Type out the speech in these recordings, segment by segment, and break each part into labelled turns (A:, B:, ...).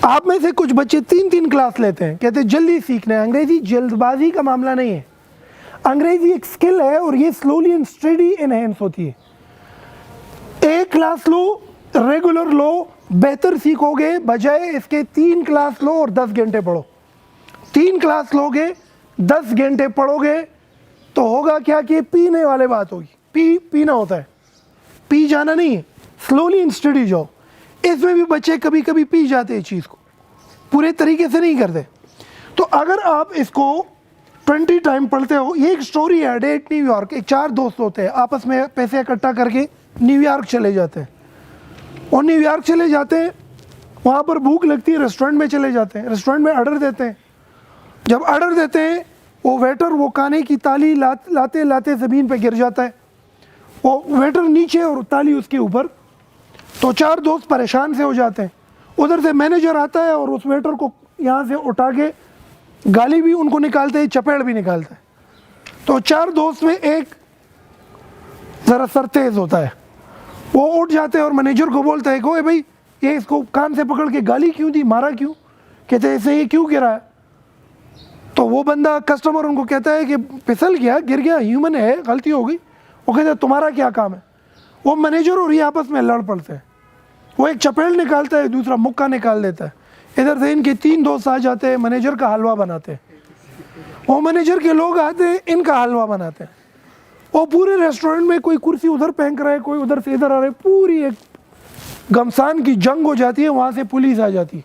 A: آپ میں سے کچھ بچے 3 کلاس لیتے ہیں، کہتے ہیں جلدی سیکھنا ہے۔ انگریزی جلد بازی کا معاملہ نہیں ہے، انگریزی ایک سکل ہے اور یہ سلولی اینڈ اسٹڈی انہینس ہوتی ہے۔ 1 کلاس لو، ریگولر لو، بہتر سیکھو گے بجائے اس کے 3 کلاس لو اور 10 گھنٹے پڑھو۔ 3 کلاس لو گے، 10 گھنٹے پڑھو گے تو ہوگا کیا کہ پینے والے بات ہوگی، پینا ہوتا ہے، پی جانا نہیں ہے، سلولی اینڈ اسٹڈی جاؤ۔ اس میں بھی بچے کبھی کبھی پی جاتے ہیں چیز کو، پورے طریقے سے نہیں کرتے۔ تو اگر آپ اس کو 20 ٹائم پڑھتے ہو، یہ ایک سٹوری ہے، ڈیٹ نیو یارک، 4 دوست ہوتے ہیں آپس میں پیسے اکٹھا کر کے نیو یارک چلے جاتے ہیں، اور نیو یارک چلے جاتے ہیں، وہاں پر بھوک لگتی ہے، ریسٹورنٹ میں چلے جاتے ہیں، ریسٹورنٹ میں آرڈر دیتے ہیں۔ جب آرڈر دیتے ہیں وہ ویٹر وہ کھانے کی تالی لاتے لاتے زمین پہ گر جاتا ہے، وہ ویٹر نیچے اور تالی اس کے اوپر، تو 4 دوست پریشان سے ہو جاتے ہیں۔ ادھر سے مینیجر آتا ہے اور اس ویٹر کو یہاں سے اٹھا کے گالی بھی ان کو نکالتے ہیں، چپیڑ بھی نکالتا ہے۔ تو 4 دوست میں ایک ذرا سر تیز ہوتا ہے، وہ اٹھ جاتے ہیں اور مینیجر کو بولتا ہے کہ اوے بھائی یہ اس کو کان سے پکڑ کے گالی کیوں دی، مارا کیوں؟ کہتے ہیں اسے یہ کیوں گرا ہے؟ تو وہ بندہ کسٹمر ان کو کہتا ہے کہ پھسل گیا، گر گیا، ہیومن ہے، غلطی ہو گئی۔ وہ کہتے ہیں تمہارا کیا کام ہے؟ وہ مینیجر اور یہ آپس میں لڑ پڑتے ہیں، وہ ایک چپیڑ نکالتا ہے، دوسرا مکہ نکال دیتا ہے۔ ادھر سے ان کے 3 دوست آ جاتے ہیں، مینیجر کا حلوہ بناتے ہیں، وہ مینیجر کے لوگ آتے ہیں، ان کا حلوہ بناتے ہیں۔ وہ پورے ریسٹورنٹ میں کوئی کرسی ادھر پھینک رہا ہے، کوئی ادھر سے ادھر آ رہا ہے، پوری ایک گھمسان کی جنگ ہو جاتی ہے۔ وہاں سے پولیس آ جاتی ہے،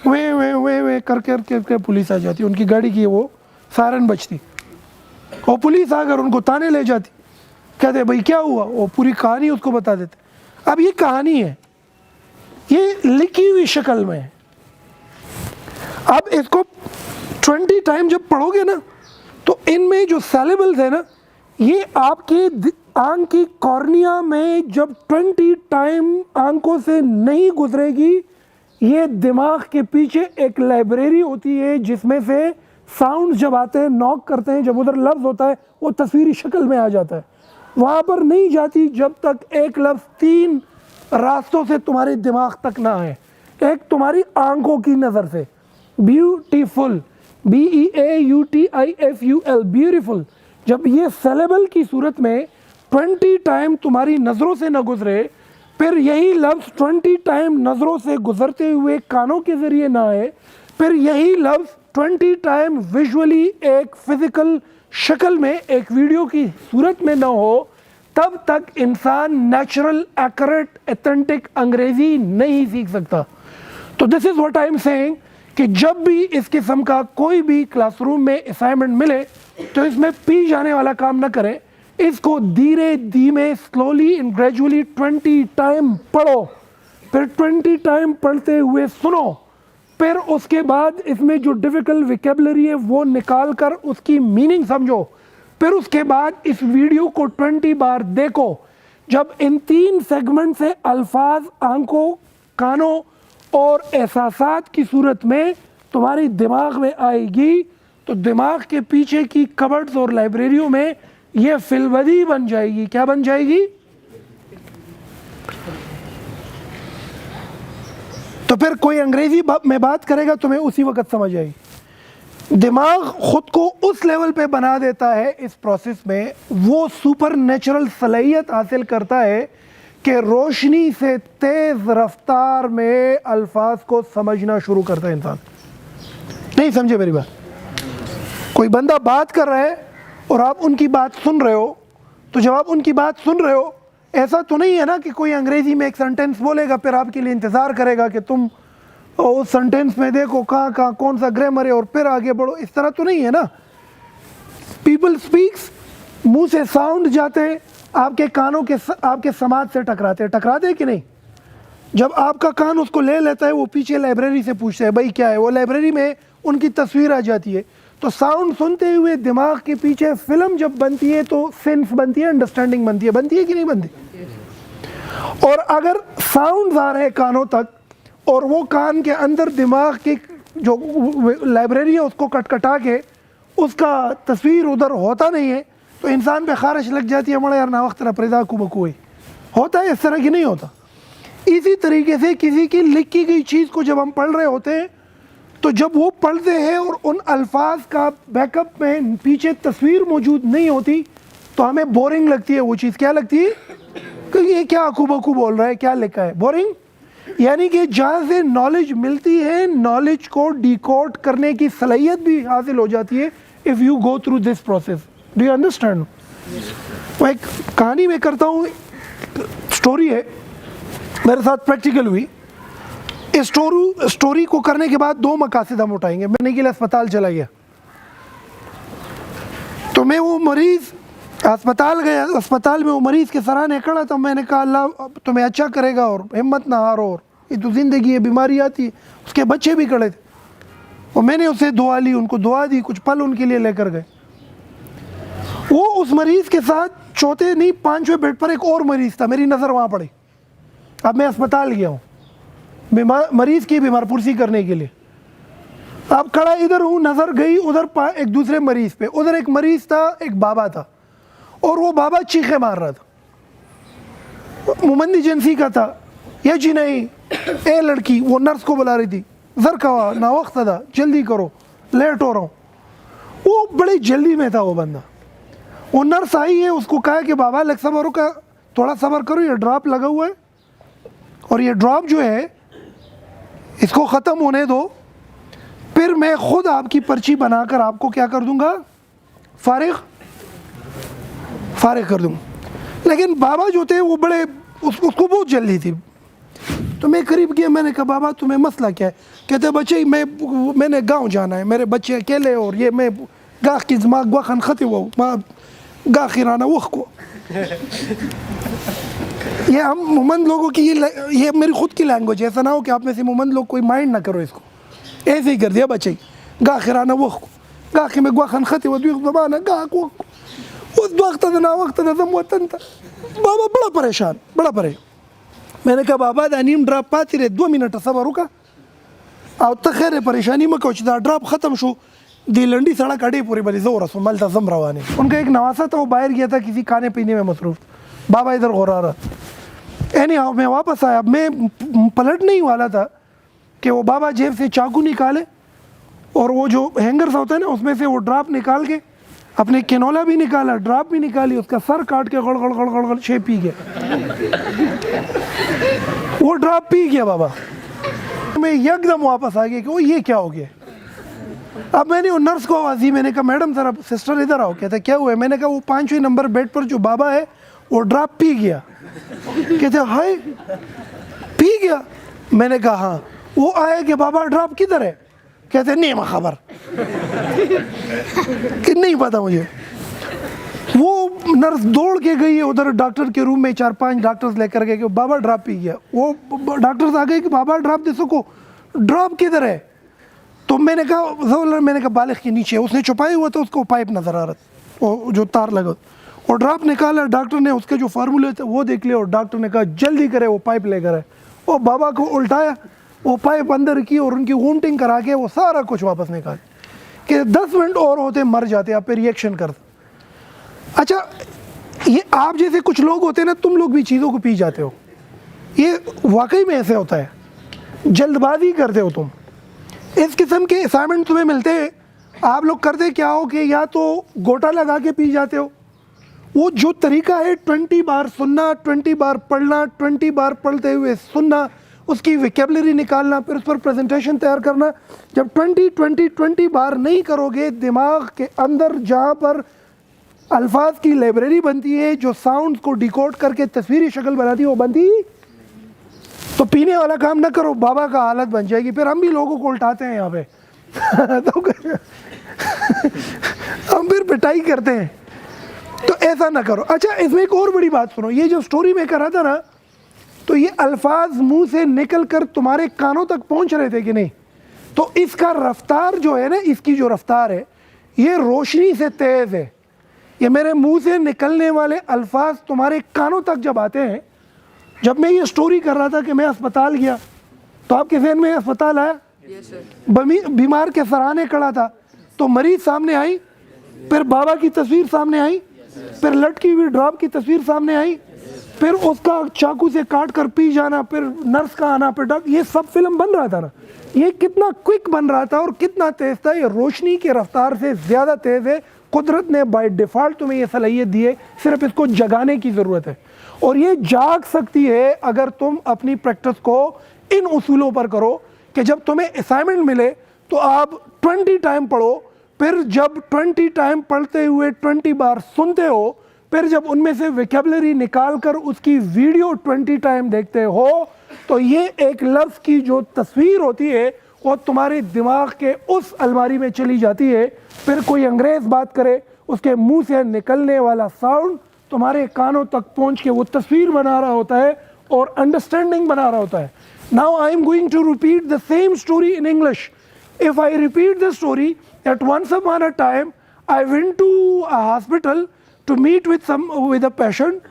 A: وے کر کے پولیس آ جاتی ہے، ان کی گاڑی کی وہ سائرن بجتی، اور پولیس آ کر ان کو تانے لے جاتی، کہتے بھائی کیا ہوا؟ وہ پوری کہانی اس کو بتا دیتے۔ اب یہ کہانی ہے، یہ لکھی ہوئی شکل میں ہے۔ اب اس کو 20 ٹائم جب پڑھو گے نا تو ان میں جو سیلیبلز ہیں نا، یہ آپ کے آنکھ کی کارنیا میں جب 20 ٹائم آنکھوں سے نہیں گزرے گی، یہ دماغ کے پیچھے ایک لائبریری ہوتی ہے جس میں سے ساؤنڈ جب آتے ہیں، نوک کرتے ہیں، جب ادھر لفظ ہوتا ہے وہ تصویری شکل میں آ جاتا ہے، وہاں پر نہیں جاتی جب تک ایک لفظ 3 راستوں سے تمہارے دماغ تک نہ آئے۔ ایک تمہاری آنکھوں کی نظر سے، بیوٹیفل، BEAUTIFUL، بیوٹیفل، جب یہ سیلیبل کی صورت میں 20 ٹائم تمہاری نظروں سے نہ گزرے، پھر یہی لفظ 20 ٹائم نظروں سے گزرتے ہوئے کانوں کے ذریعے نہ آئے، پھر یہی لفظ 20 ٹائم ویژولی ایک فزیکل شکل میں ایک ویڈیو کی صورت میں نہ ہو، تب تک انسان نیچرل، ایکوریٹ، ایتھنٹک انگریزی نہیں سیکھ سکتا۔ تو this is what I am seeing کہ جب بھی اس قسم کا کوئی بھی کلاس روم میں اسائنمنٹ ملے تو اس میں پی جانے والا کام نہ کریں، اس کو دھیرے دھیمے سلولی اینڈ گریجولی 20 ٹائم پڑھو، پھر 20 ٹائم پڑھتے ہوئے سنو، پھر اس کے بعد اس میں جو ڈیفیکلٹ ویکیبلری ہے وہ نکال کر اس کی میننگ سمجھو، پھر اس کے بعد اس ویڈیو کو 20 بار دیکھو۔ جب ان 3 سیگمنٹ سے الفاظ آنکھوں، کانوں اور احساسات کی صورت میں تمہاری دماغ میں آئے گی تو دماغ کے پیچھے کی کبرڈز اور لائبریریوں میں یہ فی البدی بن جائے گی۔ کیا بن جائے گی؟ تو پھر کوئی انگریزی میں بات کرے گا تمہیں اسی وقت سمجھ آئے گی۔ دماغ خود کو اس لیول پہ بنا دیتا ہے اس پروسیس میں، وہ سپر نیچرل صلاحیت حاصل کرتا ہے کہ روشنی سے تیز رفتار میں الفاظ کو سمجھنا شروع کرتا ہے انسان۔ نہیں سمجھے میری بات؟ کوئی بندہ بات کر رہا ہے اور آپ ان کی بات سن رہے ہو، تو جب آپ ان کی بات سن رہے ہو، ایسا تو نہیں ہے نا کہ کوئی انگریزی میں ایک سنٹینس بولے گا پھر آپ کے لیے انتظار کرے گا کہ تم اس سنٹینس میں دیکھو کہاں کون سا گرامر ہے اور پھر آگے بڑھو، اس طرح تو نہیں ہے نا۔ پیپل سپیکس، منہ سے ساؤنڈ جاتے ہیں، آپ کے کانوں کے آپ کے سماعت سے ٹکراتے کہ نہیں؟ جب آپ کا کان اس کو لے لیتا ہے وہ پیچھے لائبریری سے پوچھتے ہیں بھائی کیا ہے، وہ لائبریری میں ان کی تصویر آ جاتی ہے، تو ساؤنڈ سنتے ہوئے دماغ کے پیچھے فلم جب بنتی ہے تو سینس بنتی ہے، انڈرسٹینڈنگ بنتی ہے کہ نہیں بنتی؟ اور اگر ساؤنڈز آ رہے ہیں کانوں تک اور وہ کان کے اندر دماغ کی جو لائبریری ہے اس کو کٹا کے اس کا تصویر ادھر ہوتا نہیں ہے تو انسان پہ خارش لگ جاتی ہے، ہمارا یار نا وقت پریدا کو بکوئی ہوتا ہے، اس طرح کی نہیں ہوتا۔ اسی طریقے سے کسی کی لکھی گئی چیز کو جب ہم پڑھ رہے ہوتے ہیں تو جب وہ پڑھتے ہیں اور ان الفاظ کا بیک اپ میں پیچھے تصویر موجود نہیں ہوتی تو ہمیں بورنگ لگتی ہے وہ چیز. کیا لگتی ہے کہ یہ کیا اکو بکو بول رہا ہے, کیا لکھا ہے, بورنگ. یعنی کہ جہاں سے نالج ملتی ہے, نالج کو ڈیکوڈ کرنے کی صلاحیت بھی حاصل ہو جاتی ہے if you go through this process. Do you understand? میں ایک کہانی میں کرتا ہوں, سٹوری ہے میرے ساتھ پریکٹیکل ہوئی. اس سٹوری کو کرنے کے بعد 2 مقاصد ہم اٹھائیں گے. میں کے لیے اسپتال چلا گیا تو میں وہ مریض اسپتال گیا, اسپتال میں وہ مریض کے سرانے کھڑا تھا. میں نے کہا اللہ تمہیں اچھا کرے گا اور ہمت نہ ہارو, اور یہ تو زندگی ہے, بیماری آتی ہے. اس کے بچے بھی کھڑے تھے اور میں نے اسے دعا لی, ان کو دعا دی, کچھ پل ان کے لیے لے کر گئے. وہ اس مریض کے ساتھ 4 نہیں 5ویں بیڈ پر ایک اور مریض تھا, میری نظر وہاں پڑی. اب میں اسپتال گیا ہوں مریض کی بیمار پرسی کرنے کے لیے. اب کھڑا ادھر ہوں, نظر گئی ادھر ایک دوسرے مریض پہ. ادھر ایک مریض تھا, ایک بابا تھا, اور وہ بابا چیخے مار رہا تھا, مومن ایجنسی کا تھا. یہ جی نہیں اے لڑکی, وہ نرس کو بلا رہی تھی, زر کھوا نا وقت تھا, جلدی کرو لیٹ ہو رہا ہوں. وہ بڑی جلدی میں تھا وہ بندہ. وہ نرس آئی ہے, اس کو کہا کہ بابا لگ صبر کا تھوڑا صبر کرو, یہ ڈراپ لگا ہوا ہے اور یہ ڈراپ جو ہے اس کو ختم ہونے دو, پھر میں خود آپ کی پرچی بنا کر آپ کو کیا کر دوں گا, فارغ کر دوں. لیکن بابا جو تھے وہ بڑے اس کو بہت جلدی تھی. تو میں قریب گیا, میں نے کہا بابا تمہیں مسئلہ کیا ہے؟ کہتے بچے میں نے گاؤں جانا ہے, میرے بچے اکیلے, اور یہ میں گاہ کی گوا خان خطے ہوا ہوں, گاہ خیرانہ وقت کو. یہ ہم مومند لوگوں کی یہ میری خود کی لینگویج ہے, ایسا نہ ہو کہ آپ میں سے مومند لوگ کوئی مائنڈ نہ کرو اس کو. ایسے ہی کر دیا بچے, گاہ خیرانہ وقت کو, گاہ کی میں گوا خان خطے ہوا دوی زبانہ گاہ کو اس وقت نا وقت نظم وطن تھا. بابا بڑا پریشان, بڑا پریشان. میں نے کہا بابا دا نیم ڈراپ پاتی رہے, 2 منٹ صبر ہوگا او تخیر پریشانی مکو چې دا ڈراپ ختم شو دی لنڈی سڑک اڑی پوری بلی زور رسو ملتا زم روانی. ان کا ایک نواسا تھا, وہ باہر گیا تھا کسی کھانے پینے میں مصروف, بابا ادھر غورا رہا. اینی ہاؤ میں واپس آیا. میں پلٹنے ہی والا تھا کہ وہ بابا جیب سے چاقو نکالے اور وہ جو ہینگر سا ہوتا ہے نا اس میں سے وہ ڈراپ نکال کے اپنے کینولا بھی نکالا, ڈراپ بھی نکالی, اس کا سر کاٹ کے گڑ گڑ گڑ گڑ گڑ شیپ پی گیا. وہ ڈراپ پی گیا بابا. میں یک دم واپس آ گیا کہ وہ یہ کیا ہو گیا. اب میں نے وہ نرس کو آواز دی, میں نے کہا میڈم ذرا سسٹر ادھر آؤ. کہتا کیا ہوا ہے؟ میں نے کہا وہ 5ویں نمبر بیڈ پر جو بابا ہے وہ ڈراپ پی گیا. کہتے ہائے پی گیا؟ میں نے کہا ہاں. وہ آئے کہ بابا ڈراپ کدھر ہے؟ کہتے نہیں میں خبر کہ نہیں پتا مجھے. وہ نرس دوڑ کے گئی ہے ادھر ڈاکٹر کے روم میں, 4-5 ڈاکٹرز لے کر گئے کہ بابا ڈراپ پی گیا. وہ ڈاکٹرز آ گئے کہ بابا ڈراپ دے سکو, ڈراپ کدھر ہے؟ تو میں نے کہا بالغ کے نیچے. اس نے چھپائے ہوا تھا, اس کو پائپ نظر آ رہا تھا, وہ جو تار لگا, اور ڈراپ نکالا. ڈاکٹر نے اس کے جو فارمولے تھے وہ دیکھ لیا, اور ڈاکٹر نے کہا جلدی کرے وہ پائپ لے کر آئے. وہ بابا کو الٹایا, وہ پائپ اندر کی اور ان کی وونٹنگ کرا کے وہ سارا کچھ واپس نکال کہ 10 منٹ اور ہوتے مر جاتے, آپ پہ ریئیکشن کرتے. اچھا یہ آپ جیسے کچھ لوگ ہوتے ہیں نا, تم لوگ بھی چیزوں کو پی جاتے ہو. یہ واقعی میں ایسے ہوتا ہے, جلد بازی کرتے ہو تم. اس قسم کے اسائنمنٹ تمہیں ملتے ہیں, آپ لوگ کرتے کیا ہو کہ یا تو گوٹا لگا کے پی جاتے ہو. وہ جو طریقہ ہے 20 بار سننا, 20 بار پڑھنا, 20 بار پڑھتے ہوئے سننا, اس کی ویکیبلری نکالنا, پھر اس پر پریزنٹیشن تیار کرنا. جب 20 بار نہیں کرو گے, دماغ کے اندر جہاں پر الفاظ کی لائبریری بنتی ہے جو ساؤنڈز کو ڈیکوڈ کر کے تصویری شکل بناتی ہے, وہ بنتی تو پینے والا کام نہ کرو, بابا کا حالت بن جائے گی. پھر ہم بھی لوگوں کو الٹاتے ہیں یہاں پہ ہم پھر پٹائی کرتے ہیں, تو ایسا نہ کرو. اچھا اس میں ایک اور بڑی بات سنو, یہ جو سٹوری میں کر رہا تھا نا, تو یہ الفاظ منہ سے نکل کر تمہارے کانوں تک پہنچ رہے تھے کہ نہیں؟ تو اس کا رفتار جو ہے نا, اس کی جو رفتار ہے یہ روشنی سے تیز ہے. یہ میرے منہ سے نکلنے والے الفاظ تمہارے کانوں تک جب آتے ہیں. جب میں یہ سٹوری کر رہا تھا کہ میں اسپتال گیا, تو آپ کے ذہن میں اسپتال آیا؟ بیمار کے سرانے کھڑا تھا, تو مریض سامنے آئی, پھر بابا کی تصویر سامنے آئی, پھر لٹکی ہوئی ڈراپ کی تصویر سامنے آئی, پھر اس کا چاقو سے کاٹ کر پی جانا، پھر نرس کا آنا، پھر یہ سب فلم بن رہا تھا نا. یہ کتنا کوئک بن رہا تھا اور کتنا تیز تھا. یہ روشنی کی رفتار سے زیادہ تیز ہے. قدرت نے بائی ڈیفالٹ تمہیں یہ صلاحیت دی ہے، صرف اس کو جگانے کی ضرورت ہے. اور یہ جاگ سکتی ہے اگر تم اپنی پریکٹس کو ان اصولوں پر کرو کہ جب تمہیں اسائنمنٹ ملے تو آپ 20 ٹائم پڑھو، پھر جب 20 ٹائم پڑھتے ہوئے 20 بار سنتے ہو، پھر جب ان میں سے ویکیبلری نکال کر اس کی ویڈیو 20 ٹائم دیکھتے ہو، تو یہ ایک لفظ کی جو تصویر ہوتی ہے وہ تمہارے دماغ کے اس الماری میں چلی جاتی ہے. پھر کوئی انگریز بات کرے، اس کے منہ سے نکلنے والا ساؤنڈ تمہارے کانوں تک پہنچ کے وہ تصویر بنا رہا ہوتا ہے اور انڈرسٹینڈنگ بنا رہا ہوتا ہے. Now I am going to repeat the same story in English. If I repeat the story that once upon a time I went to a hospital to meet with a patient,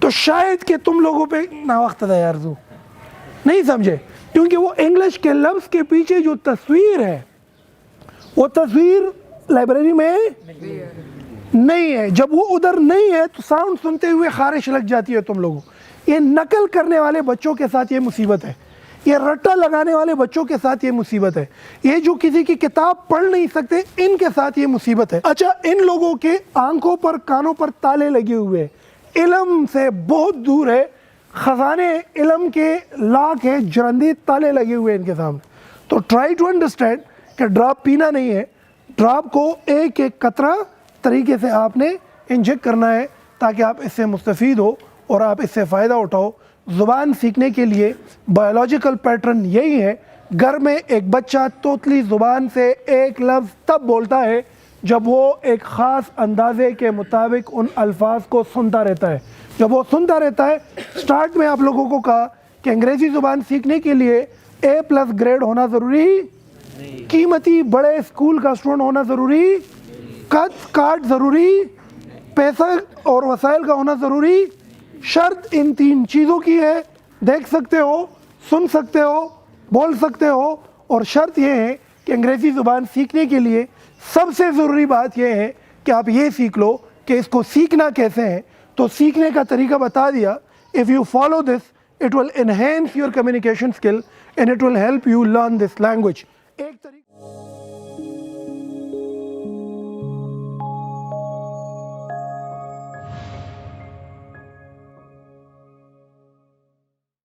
A: تو شاید کہ تم لوگوں پہ نا وقت تھا یار زو نہیں سمجھے، کیونکہ وہ انگلش کے لفظ کے پیچھے جو تصویر ہے وہ تصویر لائبریری میں نہیں ہے. جب وہ ادھر نہیں ہے تو ساؤنڈ سنتے ہوئے خارش لگ جاتی ہے تم لوگوں. یہ نقل کرنے والے بچوں کے ساتھ یہ مصیبت ہے، یہ رٹا لگانے والے بچوں کے ساتھ یہ مصیبت ہے، یہ جو کسی کی کتاب پڑھ نہیں سکتے ان کے ساتھ یہ مصیبت ہے. اچھا، ان لوگوں کے آنکھوں پر کانوں پر تالے لگے ہوئے، علم سے بہت دور ہے، خزانے علم کے لاکھ ہیں، جرندی تالے لگے ہوئے ان کے سامنے. تو ٹرائی ٹو انڈرسٹینڈ کہ ڈراپ پینا نہیں ہے، ڈراپ کو ایک ایک قطرہ طریقے سے آپ نے انجیکٹ کرنا ہے تاکہ آپ اس سے مستفید ہو اور آپ اس سے فائدہ اٹھاؤ. زبان سیکھنے کے لیے بایولوجیکل پیٹرن یہی ہے. گھر میں ایک بچہ توتلی زبان سے ایک لفظ تب بولتا ہے جب وہ ایک خاص اندازے کے مطابق ان الفاظ کو سنتا رہتا ہے. جب وہ سنتا رہتا ہے، سٹارٹ میں آپ لوگوں کو کہا کہ انگریزی زبان سیکھنے کے لیے A+ گریڈ ہونا ضروری، قیمتی بڑے اسکول کا اسٹوڈنٹ ہونا ضروری، قد کاٹ ضروری، پیسہ اور وسائل کا ہونا ضروری. شرط ان 3 چیزوں کی ہے. دیکھ سکتے ہو، سن سکتے ہو، بول سکتے ہو. اور شرط یہ ہے کہ انگریزی زبان سیکھنے کے لیے سب سے ضروری بات یہ ہے کہ آپ یہ سیکھ لو کہ اس کو سیکھنا کیسے ہے. تو سیکھنے کا طریقہ بتا دیا. If you follow this, it will enhance your communication skill and it will help you learn this language. ایک طریقہ